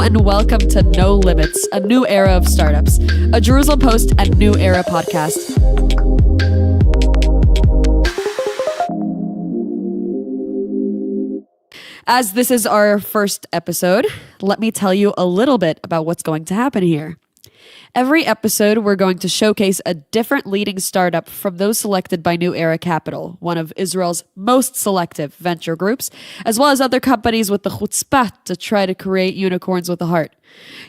and welcome to No Limits, a new era of startups, a Jerusalem Post and New Era podcast. As this is our first episode, let me tell you a little bit about what's going to happen here. Every episode, we're going to showcase a different leading startup from those selected by New Era Capital, one of Israel's most selective venture groups, as well as other companies with the chutzpah to try to create unicorns with a heart.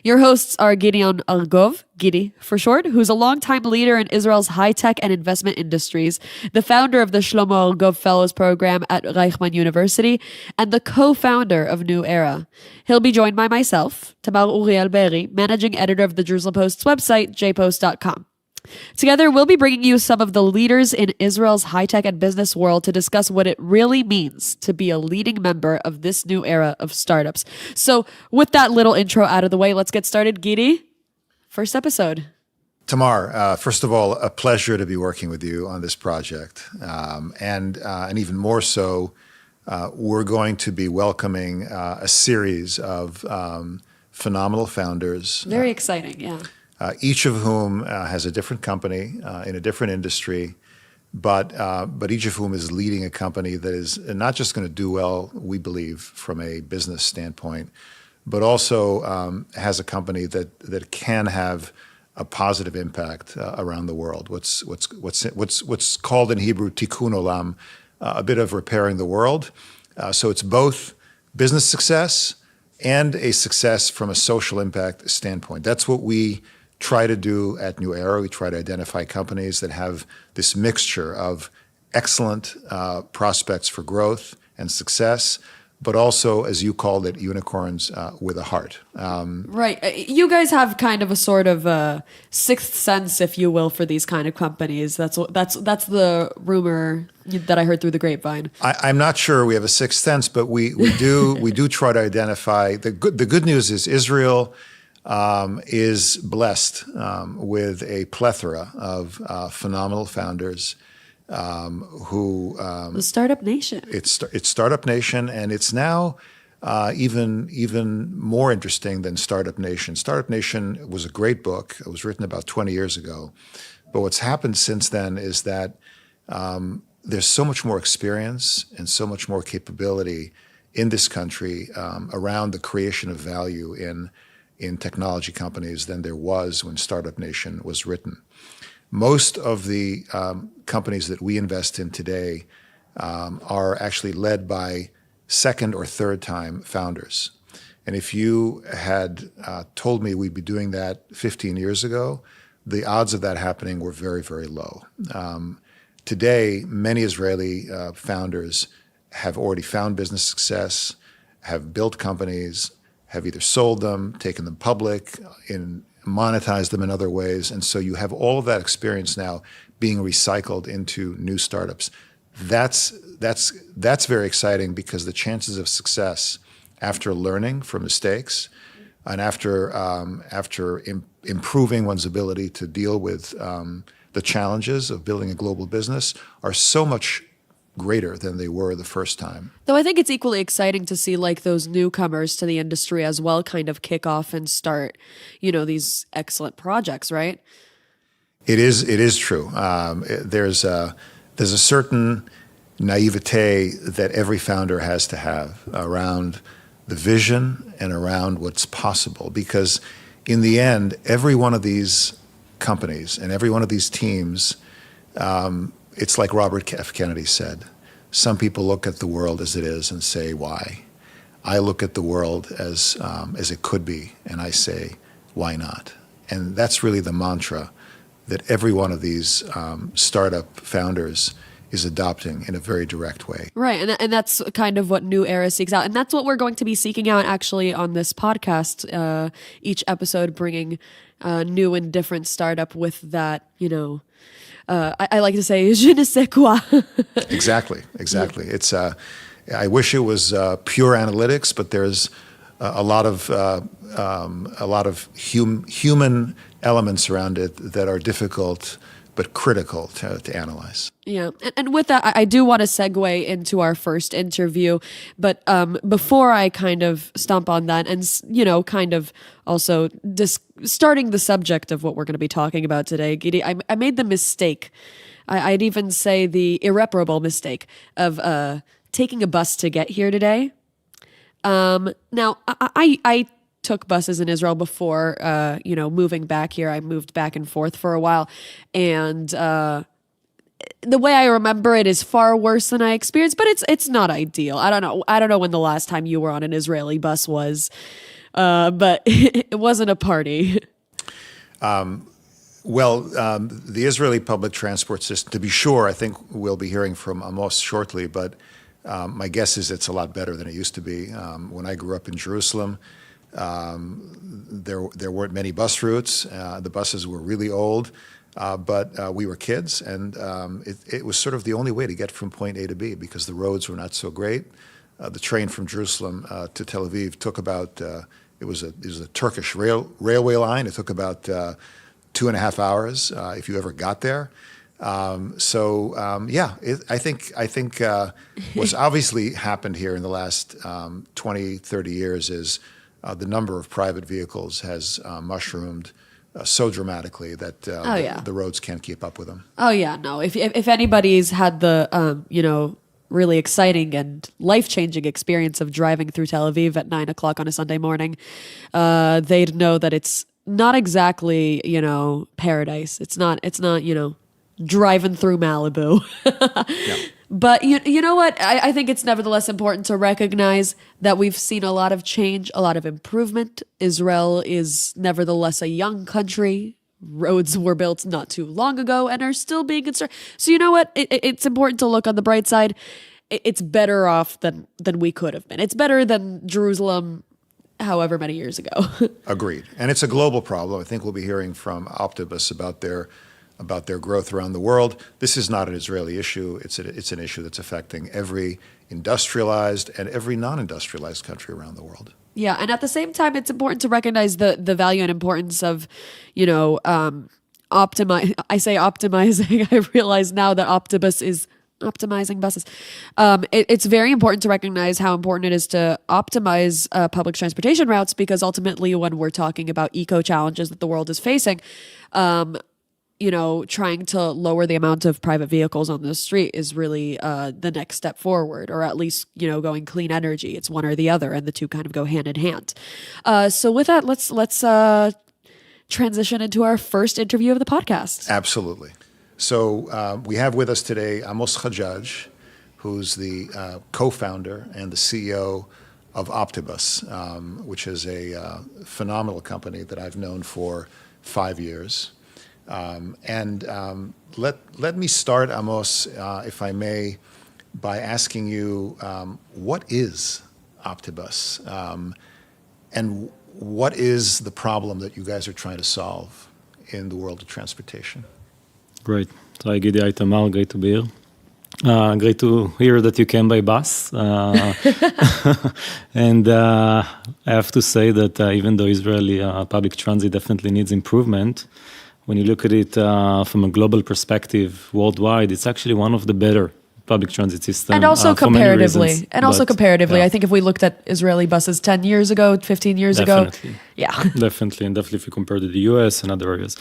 Your hosts are Gideon Argov, Gidi for short, who's a longtime leader in Israel's high-tech and investment industries, the founder of the Shlomo Argov Fellows Program at Reichman University, and the co-founder of New Era. He'll be joined by myself, Tamar Uriel-Beeri, managing editor of the Jerusalem Post's website, jpost.com. Together, we'll be bringing you some of the leaders in Israel's high-tech and business world to discuss what it really means to be a leading member of this new era of startups. So with that little intro out of the way, let's get started. Gidi, first episode. Tamar, first of all, a pleasure to be working with you on this project. And even more so, we're going to be welcoming a series of phenomenal founders. Very exciting, yeah. Each of whom has a different company in a different industry, but each of whom is leading a company that is not just going to do well, we believe, from a business standpoint, but also has a company that can have a positive impact around the world. What's called in Hebrew tikkun olam, a bit of repairing the world. So it's both business success and a success from a social impact standpoint. That's what we try to do at New Era. We try to identify companies that have this mixture of excellent prospects for growth and success, but also, as you called it, unicorns with a heart. Right. You guys have kind of a sort of sixth sense, if you will, for these kind of companies. That's the rumor that I heard through the grapevine. I'm not sure we have a sixth sense, but we do try to identify. The good news is Israel is blessed with a plethora of phenomenal founders who the Startup Nation. It's Startup Nation, and it's now even more interesting than Startup Nation. Startup Nation was a great book. It was written about 20 years ago, but what's happened since then is that there's so much more experience and so much more capability in this country around the creation of value in technology companies than there was when Startup Nation was written. Most of the companies that we invest in today are actually led by second or third time founders. And if you had told me we'd be doing that 15 years ago, the odds of that happening were very, very low. Today, many Israeli founders have already found business success, have built companies, have either sold them, taken them public, monetized them in other ways. And so you have all of that experience now being recycled into new startups. That's very exciting because the chances of success after learning from mistakes and after improving one's ability to deal with the challenges of building a global business are so much greater than they were the first time. Though I think it's equally exciting to see like those newcomers to the industry as well kind of kick off and start, these excellent projects, right? It is true. There's a certain naivete that every founder has to have around the vision and around what's possible, because in the end, every one of these companies and every one of these teams, it's like Robert F. Kennedy said, some people look at the world as it is and say, why? I look at the world as it could be, and I say, why not? And that's really the mantra that every one of these startup founders is adopting in a very direct way. Right, and that's kind of what New Era seeks out. And that's what we're going to be seeking out actually on this podcast, each episode bringing new and different startup with that, I like to say, je ne sais quoi. Exactly. It's I wish it was pure analytics, but there's a lot of human elements around it that are difficult but critical to analyze. Yeah. And with that, I do want to segue into our first interview. But before I kind of stomp on that and, kind of also starting the subject of what we're going to be talking about today, Gidi, I made the mistake. I'd even say the irreparable mistake of taking a bus to get here today. Now, I took buses in Israel before, moving back here. I moved back and forth for a while. And the way I remember it is far worse than I experienced, but it's not ideal. I don't know when the last time you were on an Israeli bus was, but it wasn't a party. The Israeli public transport system, to be sure, I think we'll be hearing from Amos shortly, but my guess is it's a lot better than it used to be. When I grew up in Jerusalem, there weren't many bus routes. The buses were really old, but we were kids, and it was sort of the only way to get from point A to B because the roads were not so great. The train from Jerusalem to Tel Aviv took about, it was a Turkish railway line. It took about 2.5 hours if you ever got there. I think what's obviously happened here in the last 20, 30 years is the number of private vehicles has mushroomed so dramatically that the roads can't keep up with them. Oh yeah, no. If anybody's had the really exciting and life-changing experience of driving through Tel Aviv at 9:00 on a Sunday morning, they'd know that it's not exactly paradise. It's not driving through Malibu. Yeah. But you know what? I think it's nevertheless important to recognize that we've seen a lot of change, a lot of improvement. Israel is nevertheless a young country. Roads were built not too long ago and are still being constructed. So you know what? It's important to look on the bright side. It's better off than we could have been. It's better than Jerusalem however many years ago. Agreed. And it's a global problem. I think we'll be hearing from OptiBus about their growth around the world. This is not an Israeli issue. It's an issue that's affecting every industrialized and every non-industrialized country around the world. Yeah, and at the same time, it's important to recognize the value and importance of, I say optimizing. I realize now that OptiBus is optimizing buses. It's very important to recognize how important it is to optimize public transportation routes because ultimately when we're talking about eco challenges that the world is facing, trying to lower the amount of private vehicles on the street is really the next step forward, or at least, going clean energy. It's one or the other, and the two kind of go hand in hand. So with that, let's transition into our first interview of the podcast. Absolutely. So we have with us today Amos Haggiag, who's the co-founder and the CEO of OptiBus, which is a phenomenal company that I've known for 5 years. Let me start, Amos, if I may, by asking you, what is OptiBus? And what is the problem that you guys are trying to solve in the world of transportation? Great. So hi, Gidi. Hi, Tamar. Great to be here. Great to hear that you came by bus. And I have to say that even though Israeli public transit definitely needs improvement, when you look at it from a global perspective worldwide, it's actually one of the better public transit systems. And also comparatively. Yeah. I think if we looked at Israeli buses 10 years ago, 15 years Definitely. ago. Yeah. Definitely. And definitely if you compare to the US and other areas.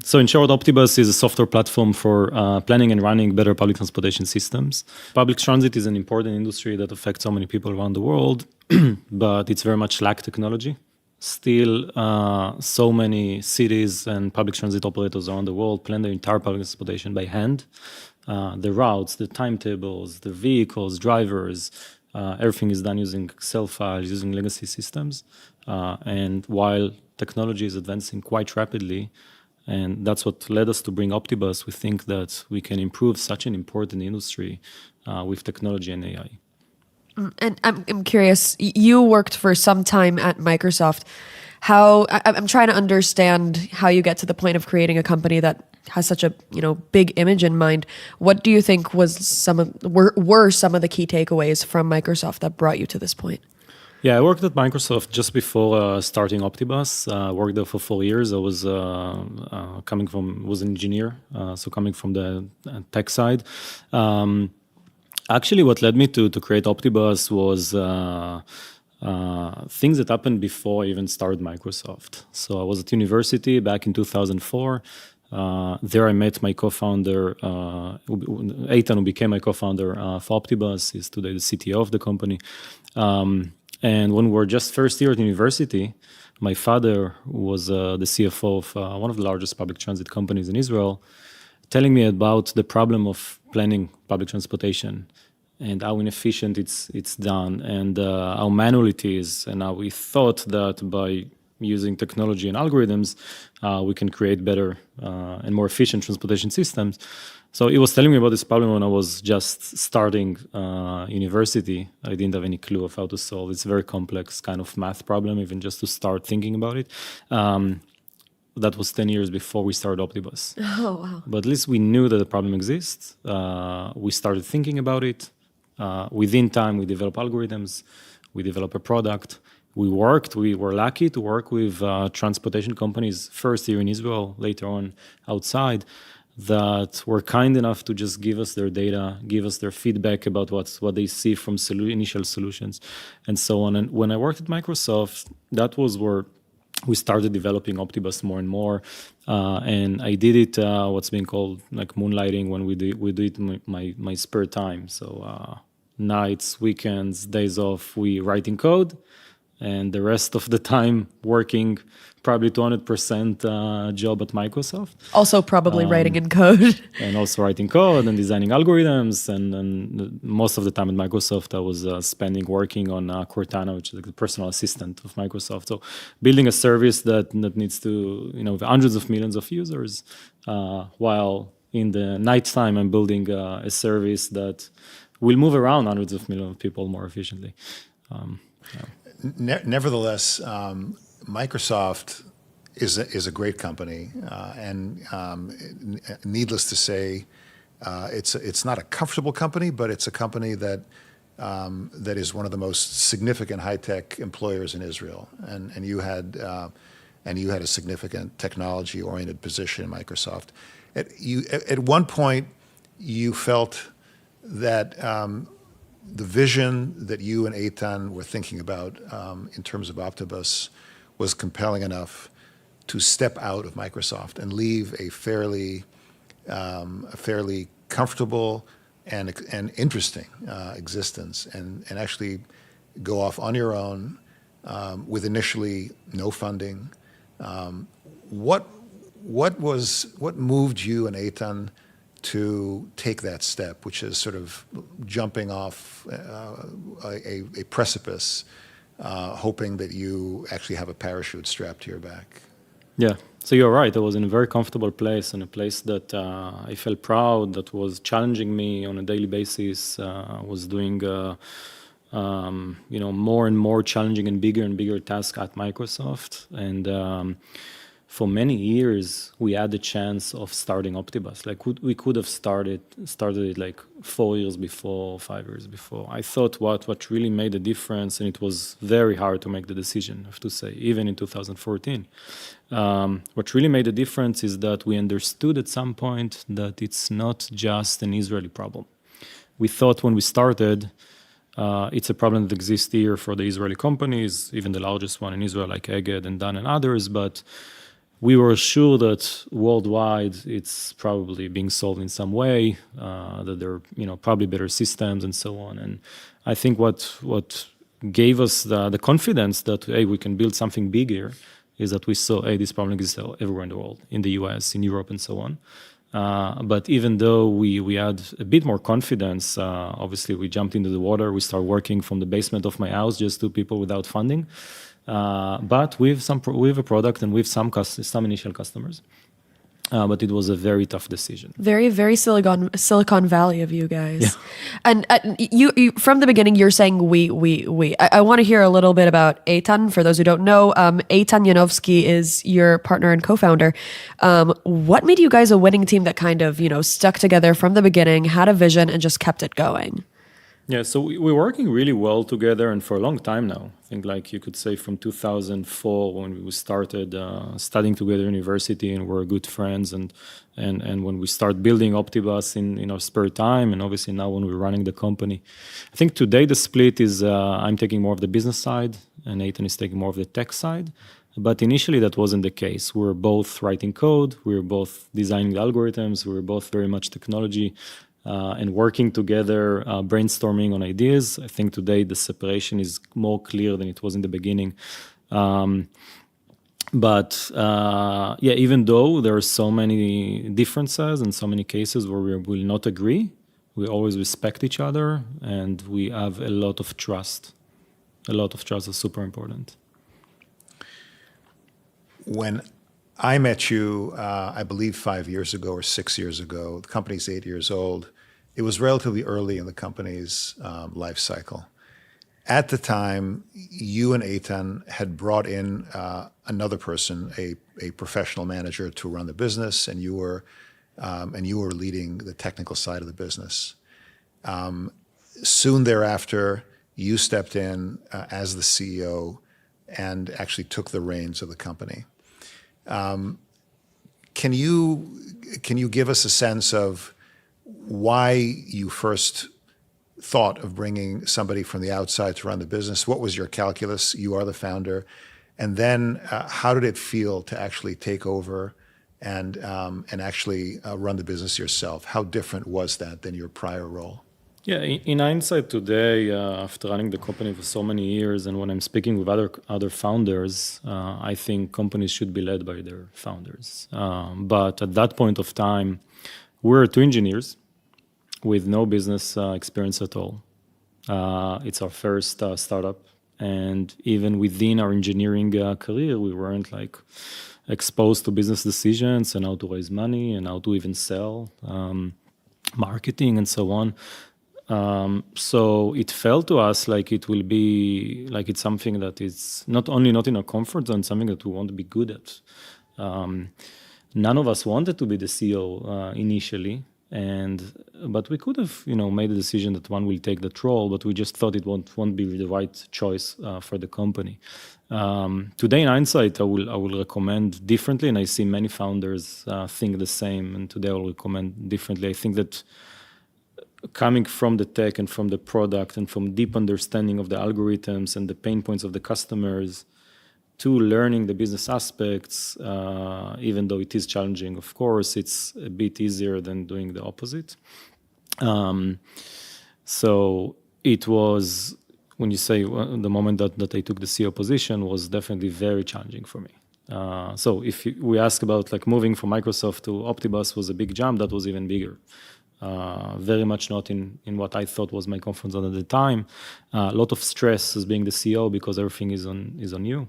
So in short, OptiBus is a software platform for planning and running better public transportation systems. Public transit is an important industry that affects so many people around the world, but it's very much lack technology. Still, so many cities and public transit operators around the world plan their entire public transportation by hand. The routes, the timetables, the vehicles, drivers, everything is done using Excel files, using legacy systems. And while technology is advancing quite rapidly, and that's what led us to bring OptiBus, we think that we can improve such an important industry with technology and AI. And I'm curious, you worked for some time at Microsoft. I'm trying to understand how you get to the point of creating a company that has such a big image in mind. What do you think were some of the key takeaways from Microsoft that brought you to this point? Yeah, I worked at Microsoft just before starting OptiBus. Worked there for 4 years. I was was an engineer, so coming from the tech side. Actually, what led me to create OptiBus was things that happened before I even started Microsoft. So I was at university back in 2004. There I met my co-founder, Eitan, who became my co-founder for OptiBus. He's today the CTO of the company. And when we were just first year at university, my father was the CFO of one of the largest public transit companies in Israel, telling me about the problem of planning public transportation and how inefficient it's done and how manual it is. And how we thought that by using technology and algorithms, we can create better and more efficient transportation systems. So he was telling me about this problem when I was just starting university. I didn't have any clue of how to solve. It's a very complex kind of math problem, even just to start thinking about it. That was 10 years before we started OptiBus. Oh, wow. But at least we knew that the problem exists. We started thinking about it. Within time, we developed algorithms. We developed a product. We were lucky to work with transportation companies, first here in Israel, later on outside, that were kind enough to just give us their data, give us their feedback about what they see from initial solutions, and so on. And when I worked at Microsoft, that was where we started developing OptiBus more and more. And I did it what's being called like moonlighting, when we do it in my spare time. So nights, weekends, days off, we writing code, and the rest of the time working probably 200% job at Microsoft. Also probably writing in code. And also writing code and designing algorithms. And most of the time at Microsoft, I was spending working on Cortana, which is like the personal assistant of Microsoft. So building a service that needs to, with hundreds of millions of users, while in the nighttime, I'm building a service that will move around hundreds of millions of people more efficiently. Nevertheless, Microsoft is a great company, and needless to say, it's not a comfortable company, but it's a company that is one of the most significant high-tech employers in Israel. And you had a significant technology-oriented position in Microsoft. At one point, you felt that the vision that you and Eitan were thinking about in terms of OptiBus was compelling enough to step out of Microsoft and leave a fairly comfortable and interesting existence, and actually go off on your own with initially no funding. What moved you and Eitan to take that step, which is sort of jumping off a precipice, hoping that you actually have a parachute strapped to your back? Yeah, so you're right. I was in a very comfortable place, and a place that I felt proud, that was challenging me on a daily basis, was doing more and more challenging and bigger tasks at Microsoft. And for many years, we had the chance of starting OptiBus. Like we could have started it like 4 years before, 5 years before. I thought what really made a difference, and it was very hard to make the decision, I have to say, even in 2014. What really made a difference is that we understood at some point that it's not just an Israeli problem. We thought when we started, it's a problem that exists here for the Israeli companies, even the largest one in Israel, like Egged and Dan and others, but we were sure that worldwide it's probably being solved in some way, that there are probably better systems and so on. And I think what gave us the confidence that, hey, we can build something big here, is that we saw, hey, this problem exists everywhere in the world, in the US, in Europe, and so on. But even though we had a bit more confidence, obviously we jumped into the water. We started working from the basement of my house, just 2 people without funding. But we have a product and we have some initial customers. But it was a very tough decision. Very, very Silicon Valley of you guys. Yeah. And you from the beginning, you're saying we. I want to hear a little bit about Eitan. For those who don't know, Eitan Yanovsky is your partner and co-founder. What made you guys a winning team that kind of, stuck together from the beginning, had a vision, and just kept it going? Yeah, so we're working really well together and for a long time now. I think like you could say from 2004 when we started studying together at university and we're good friends and when we start building OptiBus in our spare time and obviously now when we're running the company. I think today the split is I'm taking more of the business side and Nathan is taking more of the tech side. But initially that wasn't the case. We were both writing code, we were both designing the algorithms, we were both very much technology and working together, brainstorming on ideas. I think today the separation is more clear than it was in the beginning. But even though there are so many differences and so many cases where we will not agree, we always respect each other and we have a lot of trust. A lot of trust is super important. When I met you, I believe 5 years ago or 6 years ago, the company's 8 years old. It was relatively early in the company's life cycle. At the time, you and Eitan had brought in another person, a professional manager to run the business, and you were leading the technical side of the business. Soon thereafter, you stepped in as the CEO and actually took the reins of the company. Can you give us a sense of why you first thought of bringing somebody from the outside to run the business? What was your calculus? You are the founder. And then how did it feel to actually take over and actually run the business yourself? How different was that than your prior role? Yeah, in hindsight today, after running the company for so many years, and when I'm speaking with other founders, I think companies should be led by their founders. But at that point of time, we were two engineers with no business experience at all. It's our first startup, and even within our engineering career, we weren't like exposed to business decisions and how to raise money and how to even sell, marketing and so on. So it felt to us like it will be like it's something that is not only not in our comfort zone, something that we want to be good at. None of us wanted to be the CEO initially, but we could have made a decision that one will take that role, but we just thought it won't be the right choice for the company. Today in hindsight, I will recommend differently, and I see many founders think the same, and today I will recommend differently. I think that coming from the tech and from the product and from deep understanding of the algorithms and the pain points of the customers to learning the business aspects, even though it is challenging, of course, it's a bit easier than doing the opposite. So it was, when you say the moment that I took the CEO position was definitely very challenging for me. So if we ask about like moving from Microsoft to OptiBus was a big jump, that was even bigger. Very much not in what I thought was my comfort zone at the time. A lot of stress as being the CEO because everything is on you.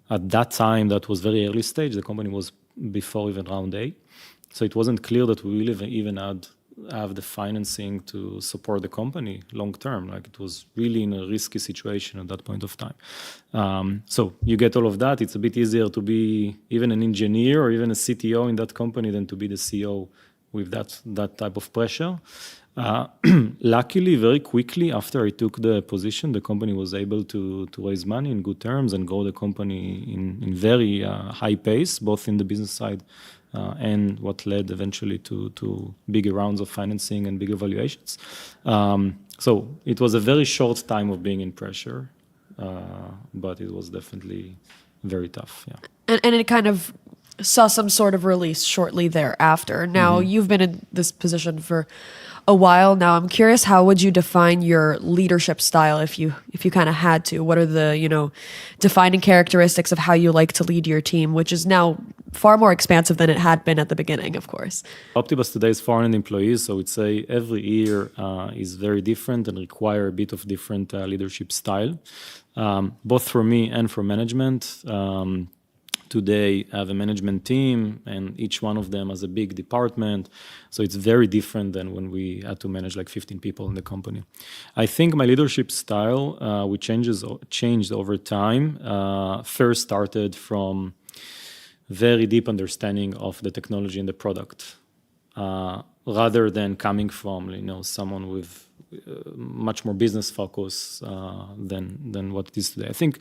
At that time, that was very early stage. The company was before even round A. So it wasn't clear that we will even have the financing to support the company long term. Like it was really in a risky situation at that point of time. So you get all of that. It's a bit easier to be even an engineer or even a CTO in that company than to be the CEO with that type of pressure. Luckily, very quickly after I took the position, the company was able to raise money in good terms and grow the company in very high pace, both in the business side and what led eventually to bigger rounds of financing and bigger valuations. So it was a very short time of being in pressure, but it was definitely very tough. Yeah. And it kind of saw some sort of release shortly thereafter. Now, you've been in this position for a while now. I'm curious, how would you define your leadership style if you kind of had to? What are the, defining characteristics of how you like to lead your team, which is now far more expansive than it had been at the beginning, of course? OptiBus today is 400 employees, so I would say every year is very different and require a bit of different leadership style, both for me and for management. Today, I have a management team, and each one of them has a big department. So it's very different than when we had to manage like 15 people in the company. I think my leadership style, which changed over time, first started from very deep understanding of the technology and the product. rather than coming from someone with much more business focus than what it is today. I think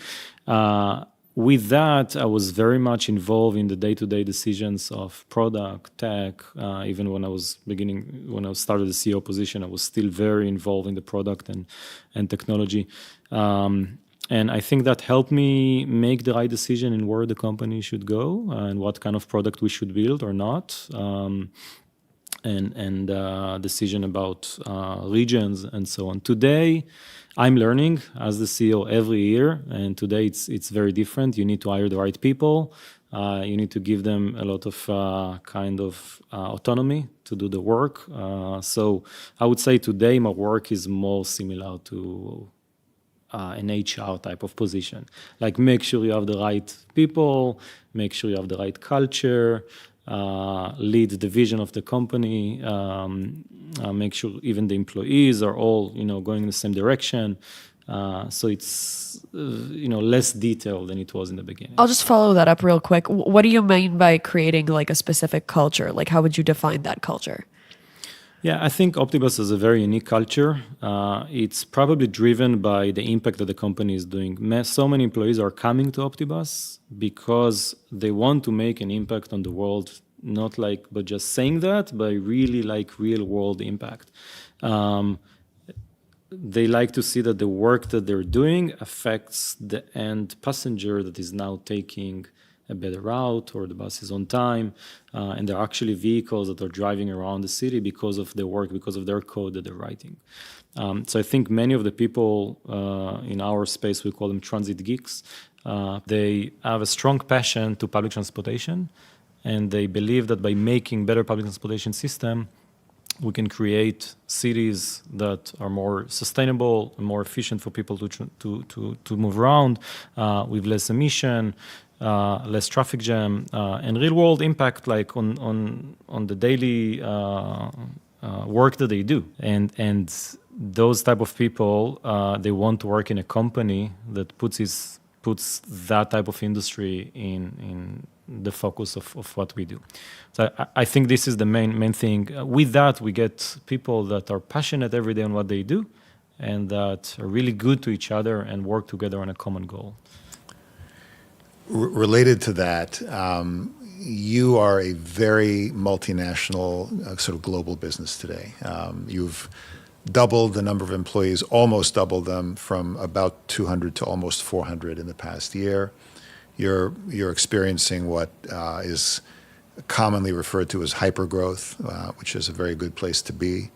with that, I was very much involved in the day-to-day decisions of product, tech. Even when I started the CEO position, I was still very involved in the product and technology. And I think that helped me make the right decision in where the company should go and what kind of product we should build or not. And decision about regions and so on. Today, I'm learning as the CEO every year, and today it's very different. You need to hire the right people. You need to give them a lot of autonomy to do the work. So I would say today my work is more similar to an HR type of position. Like make sure you have the right people, make sure you have the right culture, lead the vision of the company, make sure even the employees are all going in the same direction. So it's less detailed than it was in the beginning. I'll just follow that up real quick. What do you mean by creating like a specific culture? Like how would you define that culture? Yeah, I think OptiBus is a very unique culture. It's probably driven by the impact that the company is doing. So many employees are coming to OptiBus because they want to make an impact on the world, not like but just saying that, but really like real world impact. They like to see that the work that they're doing affects the end passenger that is now taking a better route, or the bus is on time, and there are actually vehicles that are driving around the city because of their work, because of their code that they're writing. So I think many of the people in our space, we call them transit geeks, they have a strong passion to public transportation, and they believe that by making better public transportation system, we can create cities that are more sustainable and more efficient for people to move around with less emission, less traffic jam, and real world impact like on the daily work that they do. And those type of people, they want to work in a company that puts that type of industry in the focus of what we do. So I think this is the main thing. With that, we get people that are passionate every day on what they do and that are really good to each other and work together on a common goal. Related to that, you are a very multinational, sort of global business today. You've doubled the number of employees, almost doubled them from about 200 to almost 400 in the past year. You're experiencing what is commonly referred to as hypergrowth, which is a very good place to be.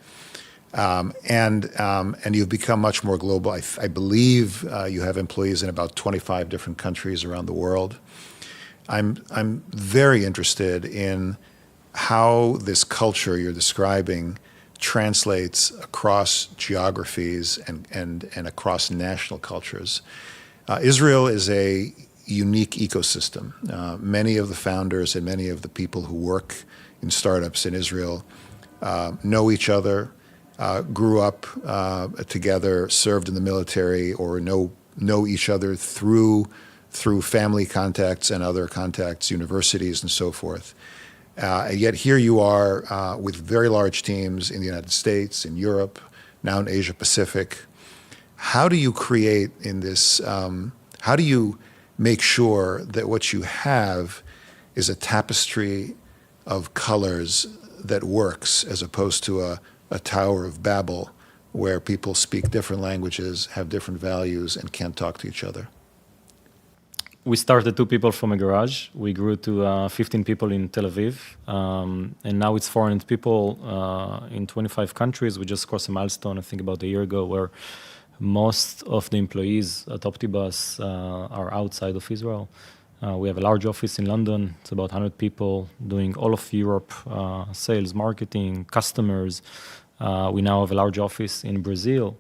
And you've become much more global. I believe you have employees in about 25 different countries around the world. I'm very interested in how this culture you're describing translates across geographies and across national cultures. Israel is a unique ecosystem. Many of the founders and many of the people who work in startups in Israel know each other, grew up together, served in the military, or know each other through family contacts and other contacts, universities and so forth. Yet here you are with very large teams in the United States, in Europe, now in Asia Pacific. How do you create in this, how do you make sure that what you have is a tapestry of colors that works as opposed to a Tower of Babel where people speak different languages, have different values, and can't talk to each other? We started 2 people from a garage. We grew to 15 people in Tel Aviv. And now it's 400 people in 25 countries. We just crossed a milestone, I think about a year ago, where most of the employees at OptiBus are outside of Israel. We have a large office in London. It's about 100 people doing all of Europe, sales, marketing, customers. We now have a large office in Brazil.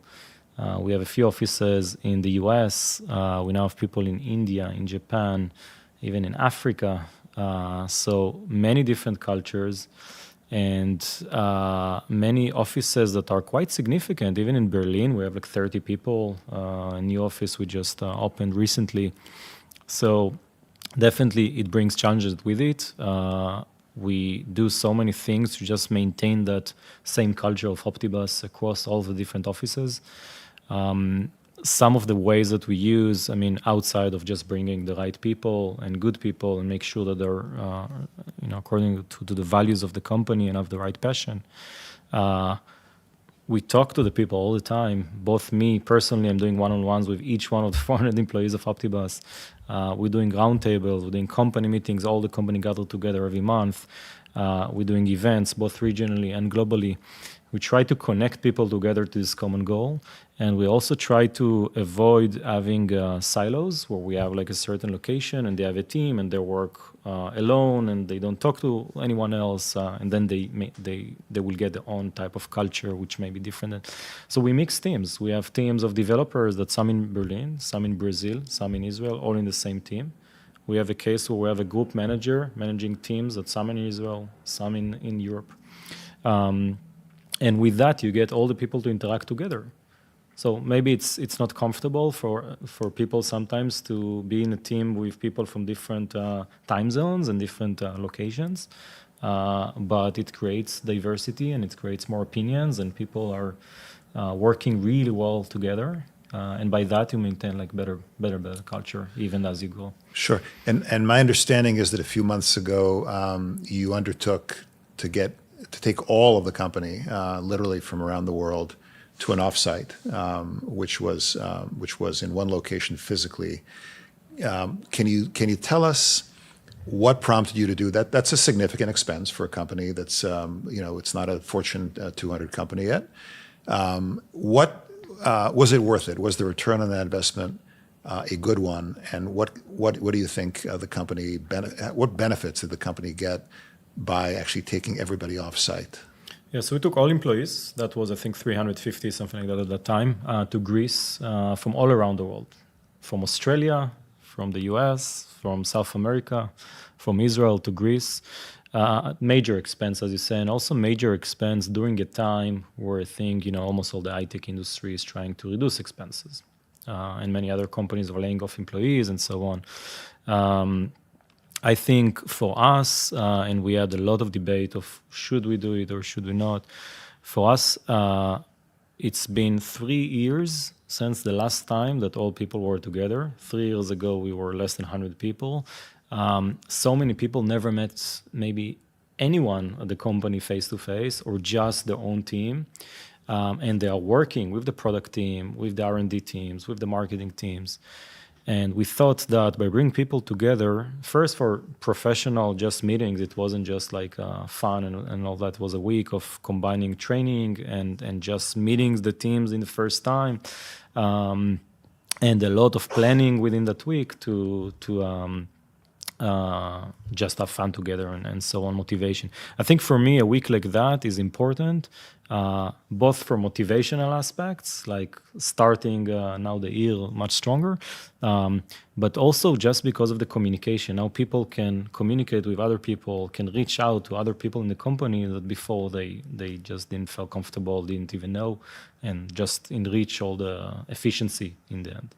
We have a few offices in the US. We now have people in India, in Japan, even in Africa. So many different cultures and many offices that are quite significant. Even in Berlin, we have like 30 people. A new office we just opened recently. So definitely it brings challenges with it. we do so many things to just maintain that same culture of OptiBus across all the different offices. Some of the ways that we use, I mean, outside of just bringing the right people and good people and make sure that they're, according to the values of the company and have the right passion. We talk to the people all the time. Both me personally, I'm doing one-on-ones with each one of the 400 employees of OptiBus. We're doing roundtables, we're doing company meetings, all the company gather together every month. We're doing events, both regionally and globally. We try to connect people together to this common goal. And we also try to avoid having silos where we have like a certain location and they have a team and they work alone and they don't talk to anyone else. And then they will get their own type of culture, which may be different. So we mix teams. We have teams of developers that some in Berlin, some in Brazil, some in Israel, all in the same team. We have a case where we have a group manager managing teams that some in Israel, some in Europe. And with that, you get all the people to interact together. So maybe it's not comfortable for people sometimes to be in a team with people from different time zones and different locations, but it creates diversity and it creates more opinions and people are working really well together. And by that, you maintain like better culture even as you go. Sure. And my understanding is that a few months ago, you undertook to take all of the company, literally from around the world, to an offsite, which was in one location physically. Can you tell us what prompted you to do that? That's a significant expense for a company that's it's not a Fortune 200 company yet. What was it worth it? Was the return on that investment a good one? And what do you think the company what benefits did the company get by actually taking everybody off-site? Yeah, so we took all employees, that was I think 350, something like that at that time, to Greece from all around the world. From Australia, from the US, from South America, from Israel to Greece. Major expense, as you say, and also major expense during a time where I think, almost all the high-tech industry is trying to reduce expenses. And many other companies are laying off employees and so on. I think for us, and we had a lot of debate of should we do it or should we not. For us, it's been 3 years since the last time that all people were together. 3 years ago, we were less than 100 people. So many people never met maybe anyone at the company face-to-face or just their own team. And they are working with the product team, with the R&D teams, with the marketing teams. And we thought that by bringing people together, first for professional just meetings, it wasn't just like fun and all that. It was a week of combining training and just meetings the teams in the first time. And a lot of planning within that week to just have fun together and so on, motivation. I think for me, a week like that is important, both for motivational aspects, like starting now the year much stronger, but also just because of the communication. Now people can communicate with other people, can reach out to other people in the company that before they just didn't feel comfortable, didn't even know, and just enrich all the efficiency in the end.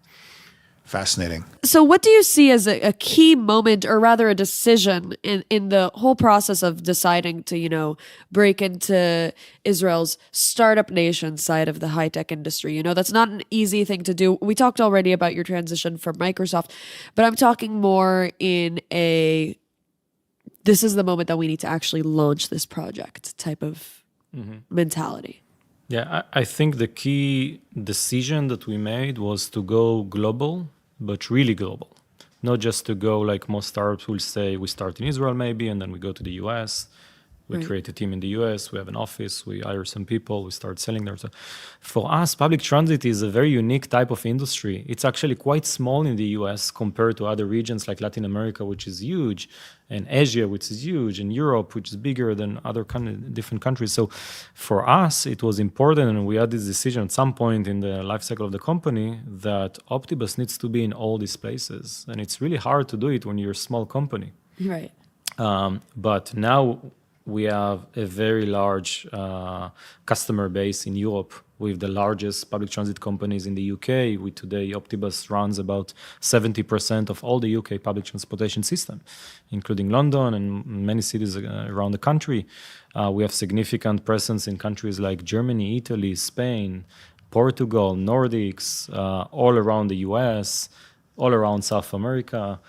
Fascinating. So what do you see as a key moment, or rather a decision in the whole process of deciding to, break into Israel's startup nation side of the high-tech industry? That's not an easy thing to do. We talked already about your transition from Microsoft, but I'm talking more in this is the moment that we need to actually launch this project type of mentality. Yeah, I think the key decision that we made was to go global, but really global. Not just to go like most startups will say, we start in Israel maybe, and then we go to the US. We create a team in the US, we have an office, we hire some people, we start selling there. So for us, public transit is a very unique type of industry. It's actually quite small in the US compared to other regions like Latin America, which is huge, and Asia, which is huge, and Europe, which is bigger than other different countries. So for us, it was important, and we had this decision at some point in the life cycle of the company that OptiBus needs to be in all these places. And it's really hard to do it when you're a small company. Right. But now we have a very large customer base in Europe with the largest public transit companies in the UK. We today, OptiBus runs about 70% of all the UK public transportation system, including London and many cities around the country. We have significant presence in countries like Germany, Italy, Spain, Portugal, Nordics, all around the US, all around South America.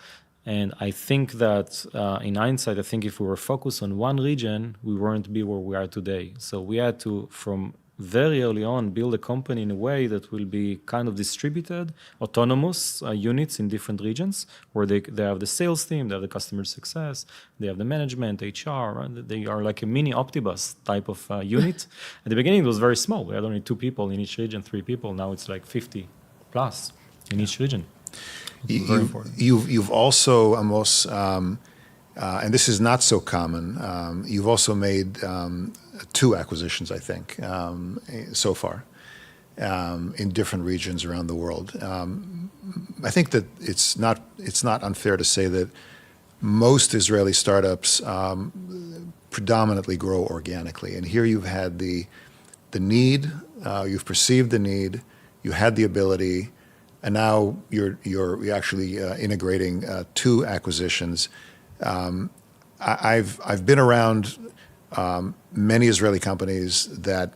And I think that in hindsight, I think if we were focused on one region, we wouldn't be where we are today. So we had to, from very early on, build a company in a way that will be kind of distributed, autonomous units in different regions, where they have the sales team, they have the customer success, they have the management, HR, and they are like a mini OptiBus type of unit. At the beginning, it was very small. We had only 2 people in each region, 3 people. Now it's like 50 plus in each region. You've also, Amos, and this is not so common, you've also made 2 acquisitions, I think, so far, in different regions around the world. I think that it's not unfair to say that most Israeli startups predominantly grow organically. And here you've had the need, you've perceived the need, you had the ability, and now you're actually integrating 2 acquisitions. I've been around many Israeli companies that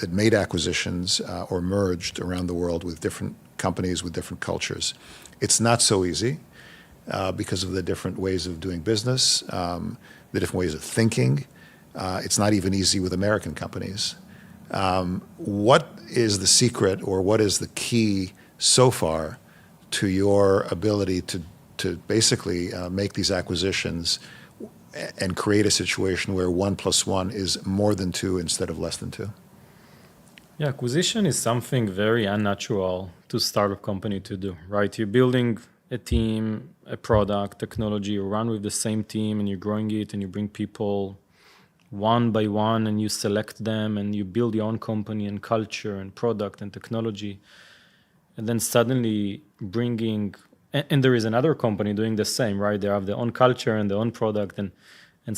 made acquisitions or merged around the world with different companies with different cultures. It's not so easy because of the different ways of doing business, the different ways of thinking. It's not even easy with American companies. What is the secret, or what is the key so far to your ability to basically make these acquisitions and create a situation where 1 + 1 is more than 2 instead of less than 2? Yeah, acquisition is something very unnatural to start a company to do, right? You're building a team, a product, technology, you run with the same team and you're growing it and you bring people one by one and you select them and you build your own company and culture and product and technology. And then suddenly bringing, and there is another company doing the same, right? They have their own culture and their own product, and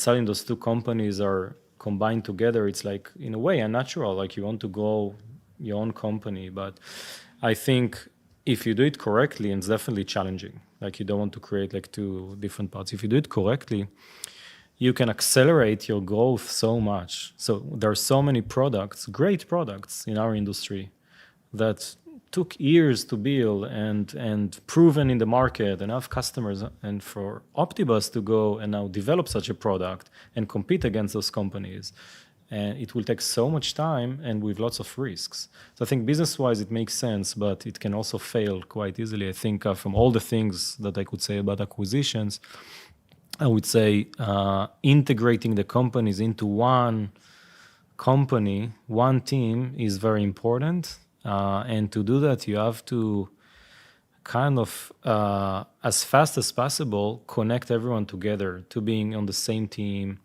suddenly those 2 companies are combined together. It's like, in a way, unnatural, like you want to grow your own company. But I think if you do it correctly, and it's definitely challenging, like you don't want to create like 2 different parts. If you do it correctly, you can accelerate your growth so much. So there are so many products, great products in our industry that took years to build and proven in the market and have customers, and for OptiBus to go and now develop such a product and compete against those companies, and it will take so much time and with lots of risks. So I think business-wise it makes sense, but it can also fail quite easily. I think from all the things that I could say about acquisitions, I would say integrating the companies into one company, one team is very important. And to do that, you have to kind of, as fast as possible, connect everyone together to being on the same team,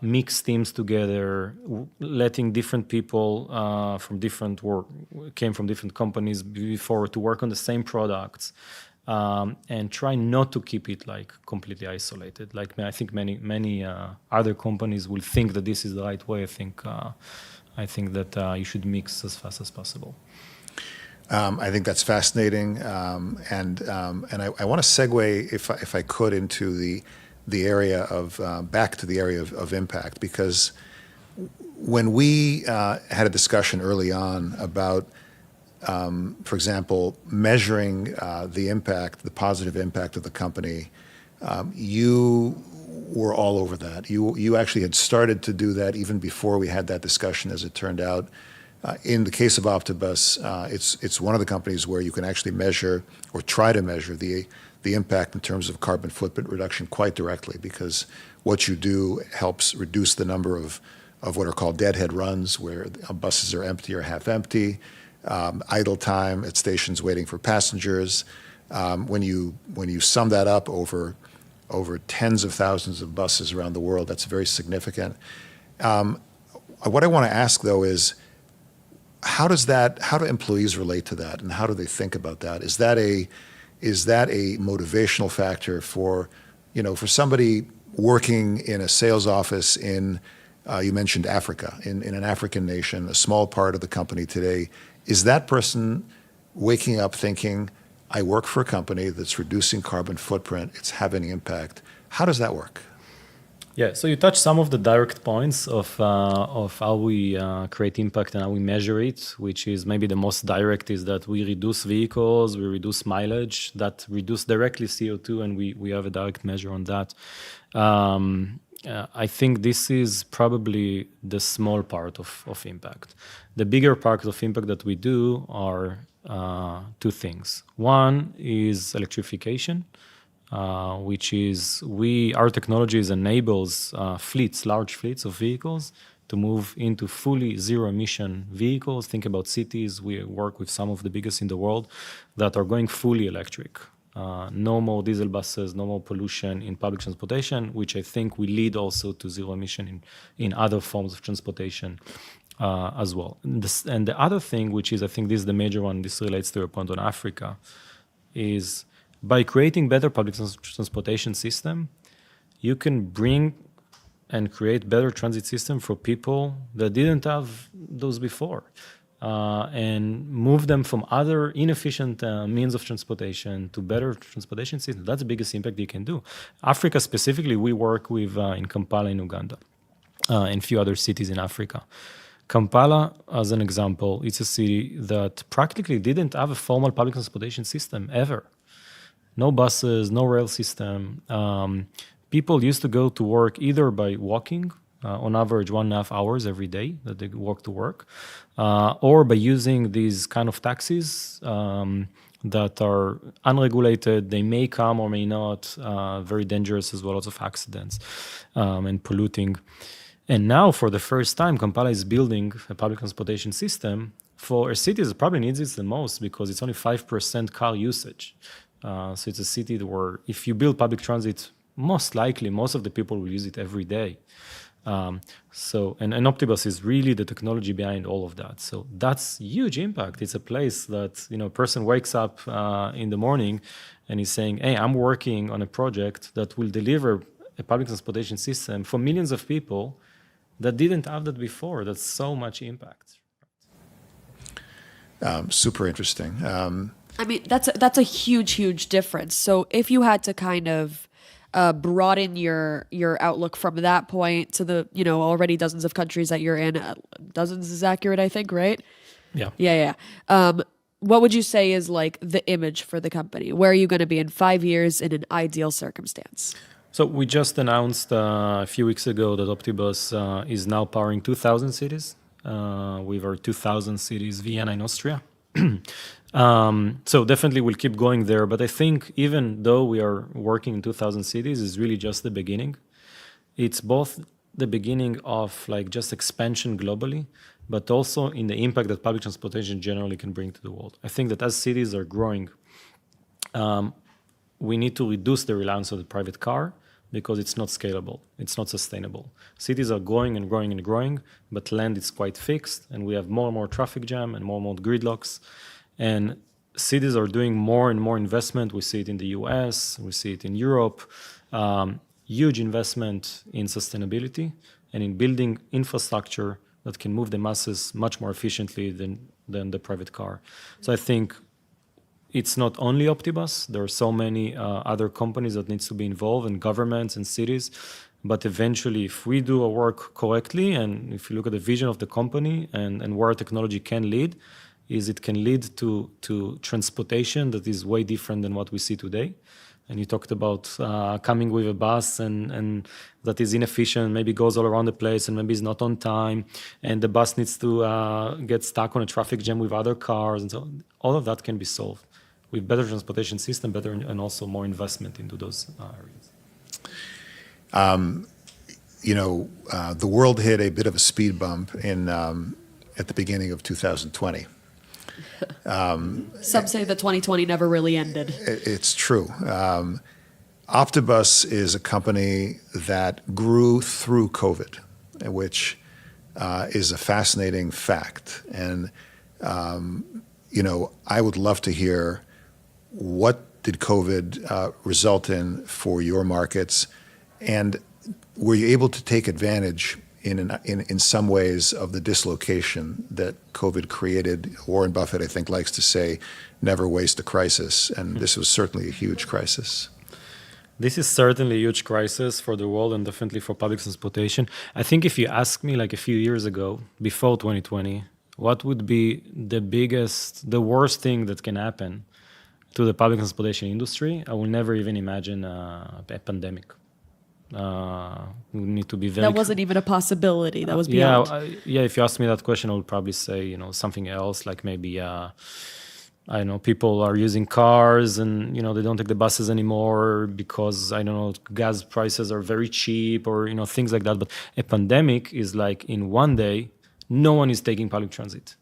mix teams together, letting different people came from different companies before to work on the same products, and try not to keep it like completely isolated. Like I think many other companies will think that this is the right way. I think that you should mix as fast as possible. I think that's fascinating, and I want to segue, if I could, into the area of back to the area of impact, because when we had a discussion early on about, for example, measuring the impact, the positive impact of the company, you were all over that. You actually had started to do that even before we had that discussion, as it turned out. In the case of OptiBus, it's one of the companies where you can actually measure, or try to measure, the impact in terms of carbon footprint reduction quite directly, because what you do helps reduce the number of what are called deadhead runs, where buses are empty or half empty, idle time at stations waiting for passengers. When you sum that up over tens of thousands of buses around the world, that's very significant. What I want to ask, though, is how do employees relate to that, and how do they think about that? Is that a motivational factor for somebody working in a sales office in You mentioned Africa. In an African nation, a small part of the company today, is that person waking up thinking, I work for a company that's reducing carbon footprint, it's having impact. How does that work? Yeah, so you touched some of the direct points of how we create impact and how we measure it, which is maybe the most direct is that we reduce vehicles, we reduce mileage, that reduce directly CO2, and we have a direct measure on that. I think this is probably the small part of impact. The bigger part of impact that we do are two things. One is electrification. Which is our technologies enables large fleets of vehicles to move into fully zero-emission vehicles. Think about cities. We work with some of the biggest in the world that are going fully electric. No more diesel buses, no more pollution in public transportation, which I think will lead also to zero emission in other forms of transportation as well. And the other thing, which is, I think this is the major one, this relates to your point on Africa, is by creating better public transportation system, you can bring and create better transit system for people that didn't have those before, and move them from other inefficient means of transportation to better transportation system. That's the biggest impact you can do. Africa specifically, we work with in Kampala in Uganda, and a few other cities in Africa. Kampala, as an example, it's a city that practically didn't have a formal public transportation system ever. No buses, no rail system. People used to go to work either by walking, on average 1.5 hours every day that they walk to work, or by using these kind of taxis that are unregulated. They may come or may not, very dangerous as well, lots of accidents and polluting. And now, for the first time, Kampala is building a public transportation system for a city that probably needs it the most because it's only 5% car usage. So it's a city where if you build public transit, most likely, most of the people will use it every day. And OptiBus is really the technology behind all of that. So that's huge impact. It's a place that, a person wakes up in the morning and is saying, hey, I'm working on a project that will deliver a public transportation system for millions of people that didn't have that before. That's so much impact. Super interesting. I mean, that's a huge difference. So if you had to kind of broaden your outlook from that point to the already dozens of countries that you're in, dozens is accurate, I think, right? Yeah. What would you say is like the image for the company? Where are you going to be in 5 years in an ideal circumstance? So we just announced a few weeks ago that OptiBus is now powering 2,000 cities. With our 2,000 cities, Vienna and Austria. So definitely we'll keep going there. But I think even though we are working in 2,000 cities, it's really just the beginning. It's both the beginning of like just expansion globally, but also in the impact that public transportation generally can bring to the world. I think that as cities are growing, we need to reduce the reliance on the private car because it's not scalable, it's not sustainable. Cities are growing and growing and growing, but land is quite fixed, and we have more and more traffic jam and more gridlocks. And cities are doing more and more investment. We see it in the US, we see it in Europe. Huge investment in sustainability and in building infrastructure that can move the masses much more efficiently than the private car. So I think it's not only OptiBus. There are so many other companies that needs to be involved, and governments and cities. But eventually, if we do our work correctly, and if you look at the vision of the company and where technology can lead, is it can lead to transportation that is way different than what we see today. And you talked about coming with a bus and that is inefficient, maybe goes all around the place and maybe is not on time, and the bus needs to get stuck on a traffic jam with other cars, and so all of that can be solved with better transportation system, better and also more investment into those areas. The world hit a bit of a speed bump at the beginning of 2020. Some say that 2020 never really ended. It's true. OptiBus is a company that grew through COVID, which is a fascinating fact. And, I would love to hear, what did COVID result in for your markets? And were you able to take advantage in some ways of the dislocation that COVID created. Warren Buffett, I think, likes to say, never waste a crisis. And this was certainly a huge crisis. This is certainly a huge crisis for the world and definitely for public transportation. I think if you ask me like a few years ago, before 2020, what would be the worst thing that can happen to the public transportation industry, I will never even imagine a pandemic. We need to be very... That wasn't even a possibility. That was beyond. Yeah, if you ask me that question, I would probably say, something else, like maybe... I don't know, people are using cars and, they don't take the buses anymore because, I don't know, gas prices are very cheap or, things like that. But a pandemic is like in one day, no one is taking public transit.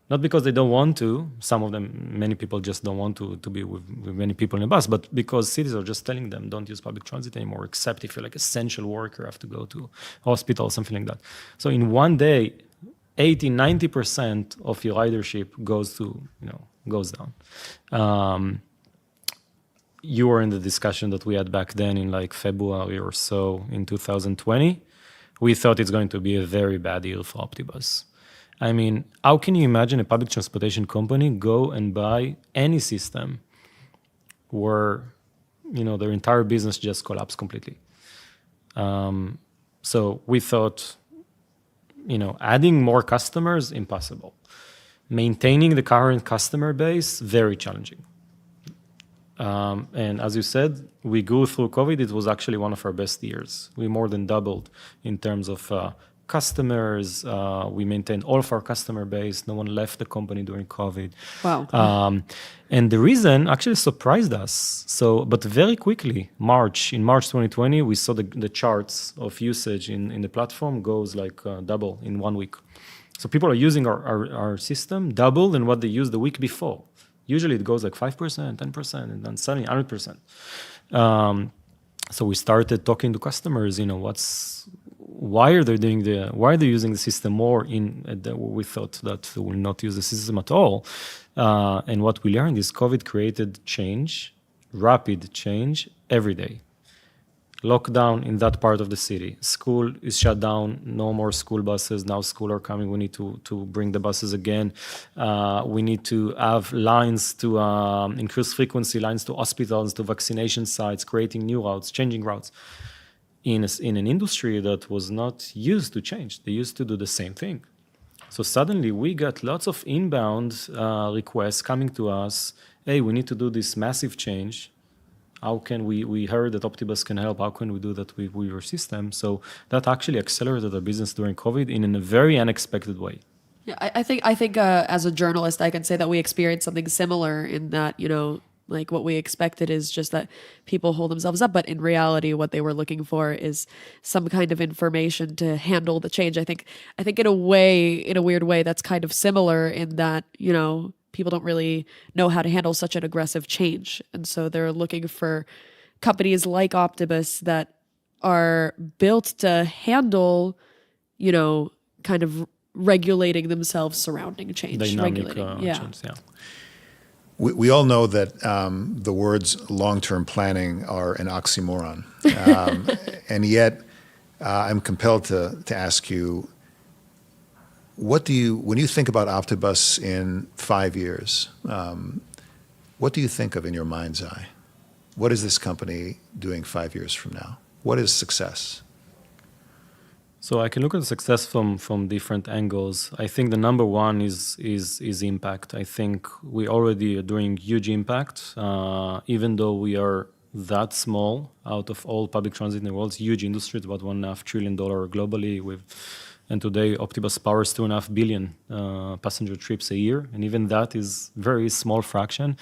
Not because they don't want to. Some of them, many people just don't want to be with many people in a bus, but because cities are just telling them don't use public transit anymore, except if you're like essential worker, have to go to hospital, something like that. So in one day, 80-90% of your ridership goes down. You were in the discussion that we had back then in like February or so in 2020. We thought it's going to be a very bad year for OptiBus. I mean, how can you imagine a public transportation company go and buy any system where, their entire business just collapsed completely? So we thought, adding more customers, impossible. Maintaining the current customer base, very challenging. And as you said, we grew through COVID. It was actually one of our best years. We more than doubled in terms of customers. We maintained all of our customer base. No one left the company during COVID. Wow. And the reason actually surprised us. But very quickly, in March 2020, we saw the charts of usage in the platform goes like double in 1 week. So people are using our system double than what they used the week before. Usually it goes like 5%, 10%, and then suddenly 100%. So we started talking to customers, why are they using the system more we thought that they will not use the system at all. And what we learned is COVID created rapid change every day. Lockdown in that part of the city. School is shut down. No more school buses. Now school are coming. We need to bring the buses again. We need to have lines to increase frequency, lines to hospitals, to vaccination sites, creating new routes, changing routes. In an industry that was not used to change. They used to do the same thing. So suddenly we got lots of inbound requests coming to us. Hey, we need to do this massive change. How can we heard that OptiBus can help. How can we do that with your system? So that actually accelerated our business during COVID in a very unexpected way. Yeah, I think as a journalist, I can say that we experienced something similar in that, like what we expected is just that people hold themselves up. But in reality, what they were looking for is some kind of information to handle the change. I think in a weird way, that's kind of similar in that, people don't really know how to handle such an aggressive change. And so they're looking for companies like OptiBus that are built to handle, kind of regulating themselves surrounding change. Dynamic change, yeah. We all know that the words long-term planning are an oxymoron. And yet I'm compelled to ask you, when you think about OptiBus in 5 years, what do you think of in your mind's eye? What is this company doing 5 years from now? What is success? So I can look at success from different angles. I think the number one is impact. I think we already are doing huge impact, even though we are that small out of all public transit in the world. It's a huge industry. It's about $1.5 trillion globally. And today, OptiBus powers 2.5 billion passenger trips a year, and even that is very small fraction.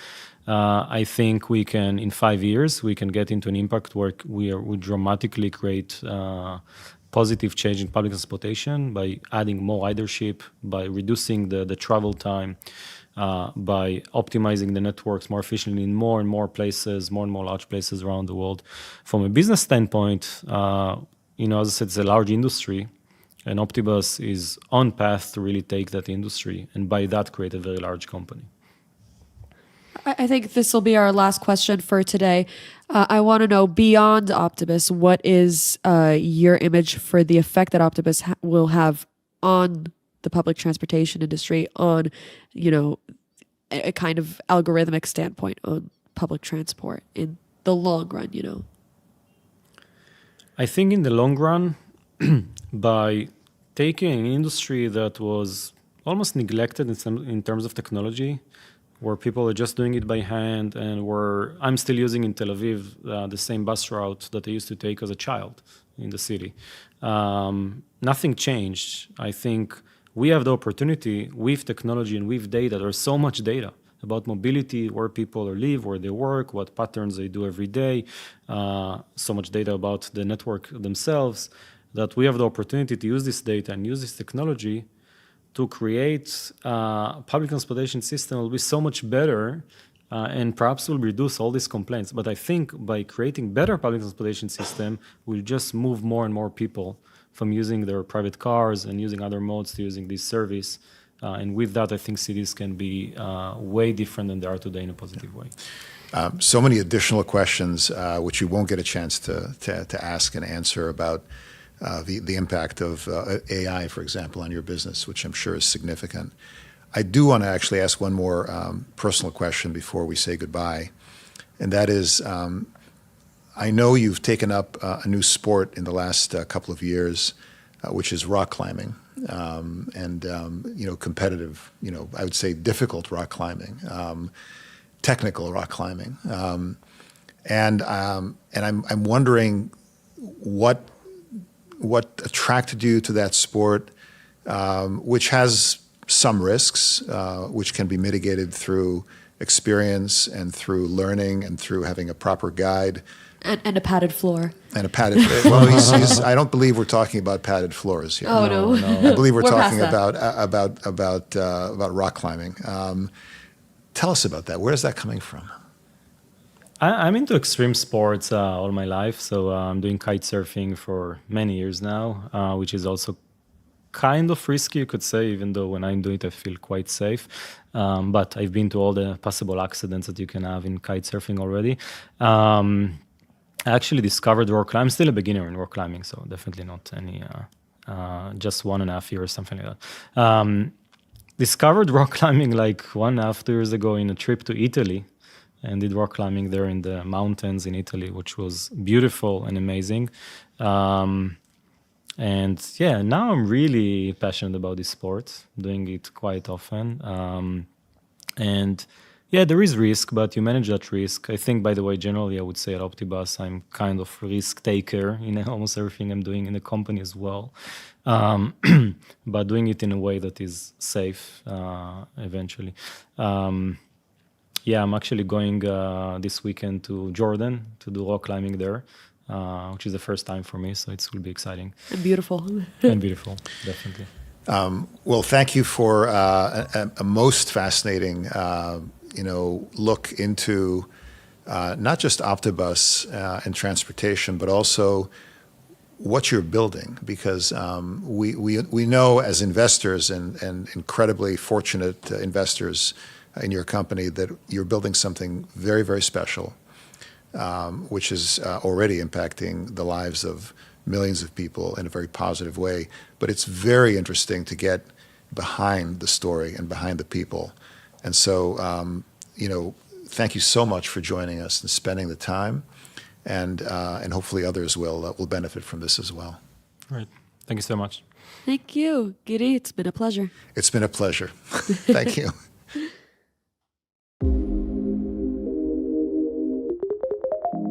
I think we can, in 5 years, we can get into an impact where we dramatically create positive change in public transportation by adding more ridership, by reducing the travel time, by optimizing the networks more efficiently in more and more places, more and more large places around the world. From a business standpoint, as I said, it's a large industry. And OptiBus is on path to really take that industry and by that create a very large company. I think this will be our last question for today. I want to know, beyond Optimus, what is your image for the effect that Optimus will have on the public transportation industry, on, a kind of algorithmic standpoint on public transport in the long run, I think in the long run, by taking an industry that was almost neglected in terms of technology, where people are just doing it by hand, and where I'm still using in Tel Aviv the same bus route that I used to take as a child in the city. Nothing changed. I think we have the opportunity with technology and with data. There's so much data about mobility, where people live, where they work, what patterns they do every day, so much data about the network themselves, that we have the opportunity to use this data and use this technology to create a public transportation system that will be so much better and perhaps will reduce all these complaints. But I think by creating better public transportation system, we'll just move more and more people from using their private cars and using other modes to using this service. And with that, I think cities can be way different than they are today in a positive way. So many additional questions, which you won't get a chance to ask and answer about the impact of AI, for example, on your business, which I'm sure is significant. I do want to actually ask one more personal question before we say goodbye, and that is, I know you've taken up a new sport in the last couple of years, which is rock climbing, and competitive, I would say difficult rock climbing, technical rock climbing, and I'm wondering what attracted you to that sport, which has some risks, which can be mitigated through experience and through learning and through having a proper guide. And a padded floor. And a padded floor. Well, I don't believe we're talking about padded floors here. Oh, no. I believe we're talking past about rock climbing. Tell us about that. Where is that coming from? I'm into extreme sports all my life. So I'm doing kite surfing for many years now, which is also kind of risky, you could say, even though when I'm doing it, I feel quite safe. But I've been to all the possible accidents that you can have in kite surfing already. I actually discovered rock climbing. I'm still a beginner in rock climbing, so definitely not any, just 1.5 years, something like that. Discovered rock climbing like 1.5, 2 years ago in a trip to Italy, and did rock climbing there in the mountains in Italy, which was beautiful and amazing. And yeah, now I'm really passionate about this sport, doing it quite often. And yeah, there is risk, but you manage that risk. I think, by the way, generally, I would say at OptiBus, I'm kind of risk taker in almost everything I'm doing in the company as well. But doing it in a way that is safe eventually. Yeah, I'm actually going this weekend to Jordan to do rock climbing there, which is the first time for me, so it will be exciting. And beautiful. And beautiful, definitely. Well, thank you for a most fascinating, look into not just OptiBus and transportation, but also what you're building, because we know as investors and incredibly fortunate investors in your company that you're building something very, very special, which is already impacting the lives of millions of people in a very positive way. But it's very interesting to get behind the story and behind the people. And so, thank you so much for joining us and spending the time. And hopefully others will benefit from this as well. All right. Thank you so much. Thank you, Gidi. It's been a pleasure. It's been a pleasure. Thank you.